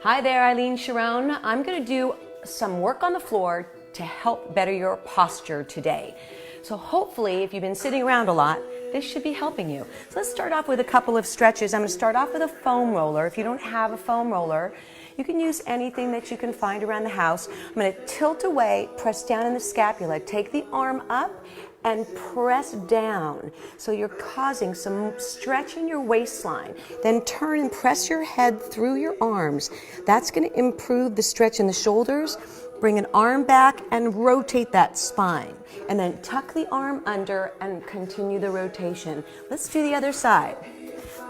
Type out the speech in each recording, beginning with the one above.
Hi there, Eileen Sharon. I'm going to do some work on the floor to help better your posture today. So hopefully, if you've been sitting around a lot, this should be helping you. So let's start off with a couple of stretches. I'm going to start off with a foam roller. If you don't have a foam roller, you can use anything that you can find around the house. I'm going to tilt away, press down in the scapula, take the arm up and press down. So you're causing some stretch in your waistline. Then turn and press your head through your arms. That's going to improve the stretch in the shoulders. Bring an arm back and rotate that spine. And then tuck the arm under and continue the rotation. Let's do the other side.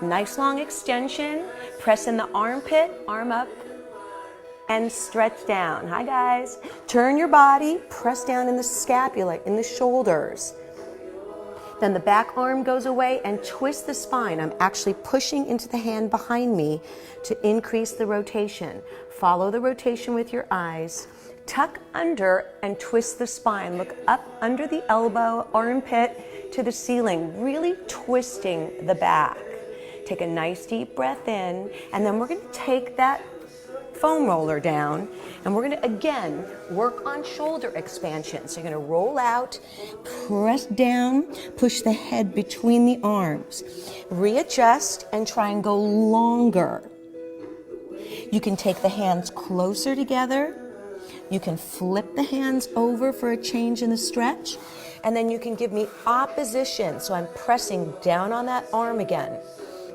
Nice long extension. Press in the armpit, arm up, and stretch down. Hi guys. Turn your body, press down in the scapula, in the shoulders. Then the back arm goes away and twist the spine. I'm actually pushing into the hand behind me to increase the rotation. Follow the rotation with your eyes. Tuck under and twist the spine. Look up under the elbow, armpit to the ceiling, really twisting the back. Take a nice deep breath in, and then we're going to take that foam roller down, and we're going to again work on shoulder expansion. So you're going to roll out, press down, push the head between the arms, readjust and try and go longer. You can take the hands closer together. You can flip the hands over for a change in the stretch, and then you can give me opposition. So I'm pressing down on that arm again.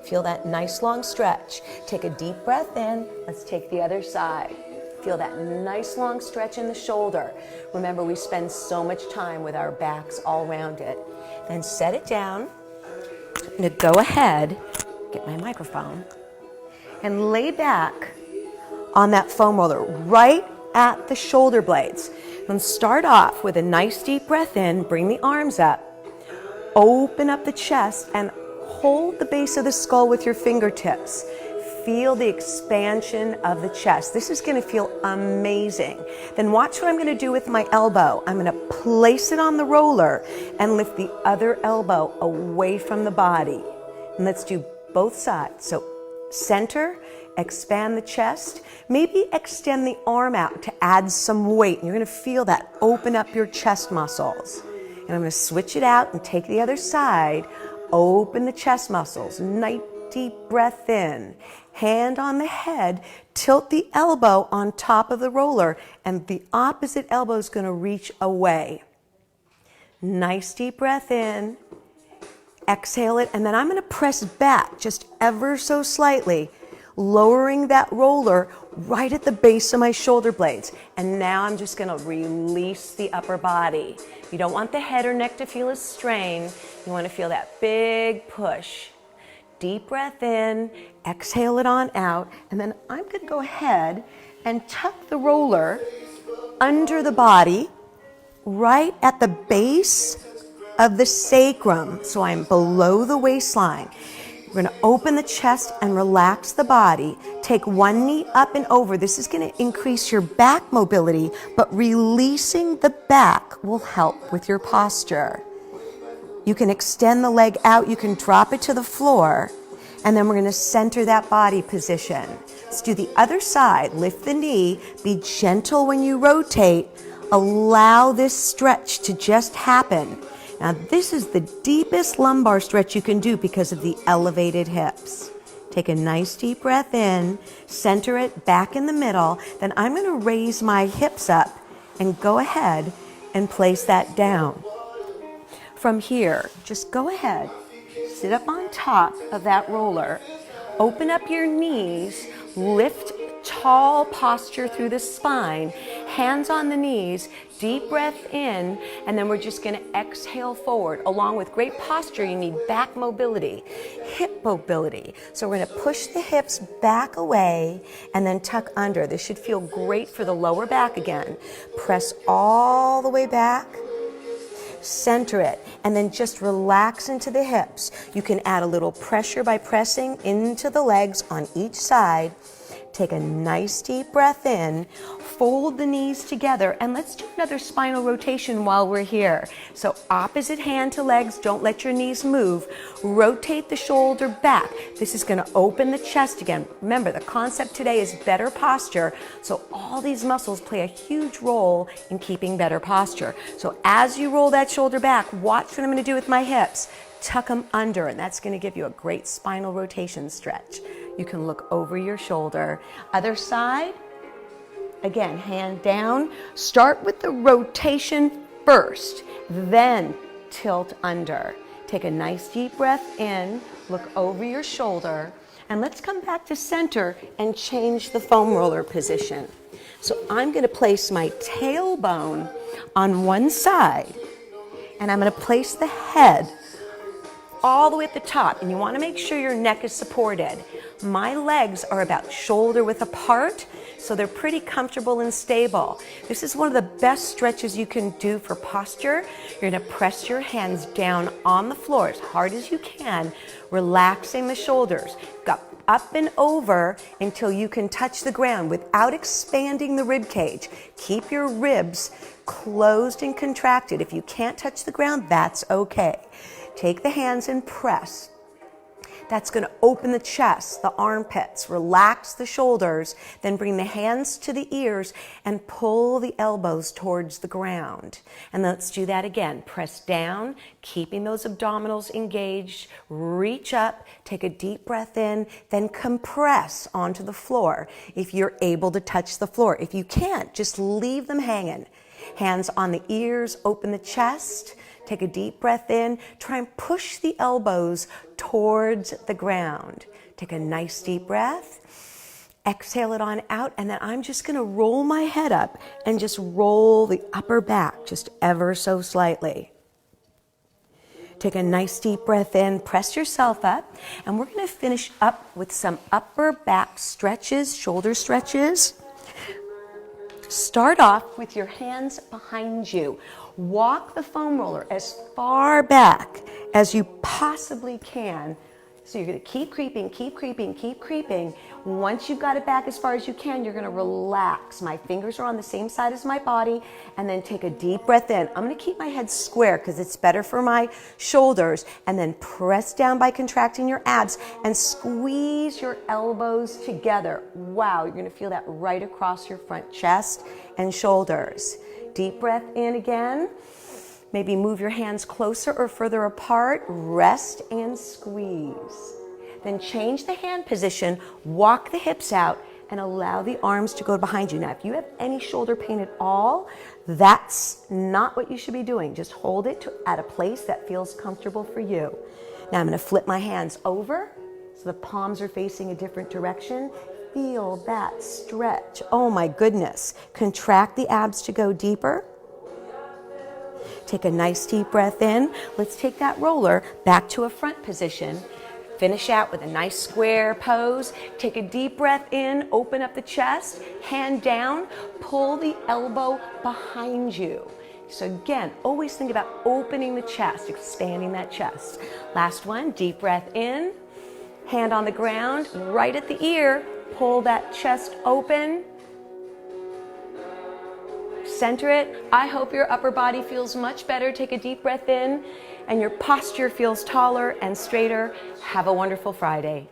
Feel that nice long stretch. Take a deep breath in. Let's take the other side. Feel that nice long stretch in the shoulder. Remember, we spend so much time with our backs all around it. Then set it down. I'm going to go ahead, get my microphone, and lay back on that foam roller right at the shoulder blades. And start off with a nice deep breath in. Bring the arms up. Open up the chest and hold the base of the skull with your fingertips. Feel the expansion of the chest. This is going to feel amazing. Then watch what I'm going to do with my elbow. I'm going to place it on the roller and lift the other elbow away from the body. And let's do both sides. So center, expand the chest. Maybe extend the arm out to add some weight. And you're going to feel that open up your chest muscles. And I'm going to switch it out and take the other side. Open the chest muscles. Nice deep breath in. Hand on the head. Tilt the elbow on top of the roller, and the opposite elbow is going to reach away. Nice deep breath in. Exhale it, and then I'm going to press back just ever so slightly, lowering that roller right at the base of my shoulder blades. And now I'm just going to release the upper body. You don't want the head or neck to feel a strain. You want to feel that big push. Deep breath in, exhale it on out, and then I'm going to go ahead and tuck the roller under the body, right at the base of the sacrum. So I'm below the waistline. We're going to open the chest and relax the body. Take one knee up and over. This is going to increase your back mobility, but releasing the back will help with your posture. You can extend the leg out. You can drop it to the floor. And then we're going to center that body position. Let's do the other side. Lift the knee. Be gentle when you rotate. Allow this stretch to just happen. Now, this is the deepest lumbar stretch you can do because of the elevated hips. Take a nice deep breath in, center it back in the middle. Then I'm going to raise my hips up and go ahead and place that down. From here, just go ahead, sit up on top of that roller, open up your knees, lift tall posture through the spine, hands on the knees, deep breath in, and then we're just going to exhale forward. Along with great posture, you need back mobility, hip mobility. So we're going to push the hips back away and then tuck under. This should feel great for the lower back again. Press all the way back. Center it, and then just relax into the hips. You can add a little pressure by pressing into the legs on each side. Take a nice deep breath in, fold the knees together, and let's do another spinal rotation while we're here. So opposite hand to legs, don't let your knees move. Rotate the shoulder back. This is going to open the chest again. Remember, the concept today is better posture, so all these muscles play a huge role in keeping better posture. So as you roll that shoulder back, watch what I'm going to do with my hips. Tuck them under, and that's going to give you a great spinal rotation stretch. You can look over your shoulder. Other side, again, hand down. Start with the rotation first, then tilt under. Take a nice deep breath in, look over your shoulder, and let's come back to center and change the foam roller position. So I'm going to place my tailbone on one side, and I'm going to place the head all the way at the top, and you want to make sure your neck is supported. My legs are about shoulder width apart, so they're pretty comfortable and stable. This is one of the best stretches you can do for posture. You're going to press your hands down on the floor as hard as you can, relaxing the shoulders. Go up and over until you can touch the ground without expanding the rib cage. Keep your ribs closed and contracted. If you can't touch the ground, that's okay. Take the hands and press. That's going to open the chest, the armpits, relax the shoulders, then bring the hands to the ears and pull the elbows towards the ground. And let's do that again. Press down, keeping those abdominals engaged. Reach up, take a deep breath in, then compress onto the floor if you're able to touch the floor. If you can't, just leave them hanging. Hands on the ears, open the chest. Take a deep breath in. Try and push the elbows towards the ground. Take a nice deep breath. Exhale it on out, and then I'm just going to roll my head up and just roll the upper back just ever so slightly. Take a nice deep breath in. Press yourself up, and we're going to finish up with some upper back stretches, shoulder stretches. Start off with your hands behind you. Walk the foam roller as far back as you possibly can. So you're going to keep creeping, keep creeping, keep creeping. Once you've got it back as far as you can, you're going to relax. My fingers are on the same side as my body, and then take a deep breath in. I'm going to keep my head square because it's better for my shoulders, and then press down by contracting your abs and squeeze your elbows together. Wow, you're going to feel that right across your front chest and shoulders. Deep breath in again. Maybe move your hands closer or further apart. Rest and squeeze. Then change the hand position, walk the hips out, and allow the arms to go behind you. Now, if you have any shoulder pain at all, that's not what you should be doing. Just hold it at a place that feels comfortable for you. Now, I'm going to flip my hands over so the palms are facing a different direction. Feel that stretch. Oh my goodness. Contract the abs to go deeper. Take a nice deep breath in. Let's take that roller back to a front position. Finish out with a nice square pose. Take a deep breath in, open up the chest, hand down, pull the elbow behind you. So again, always think about opening the chest, expanding that chest. Last one, deep breath in, hand on the ground, right at the ear, pull that chest open. Center it. I hope your upper body feels much better. Take a deep breath in and your posture feels taller and straighter. Have a wonderful Friday.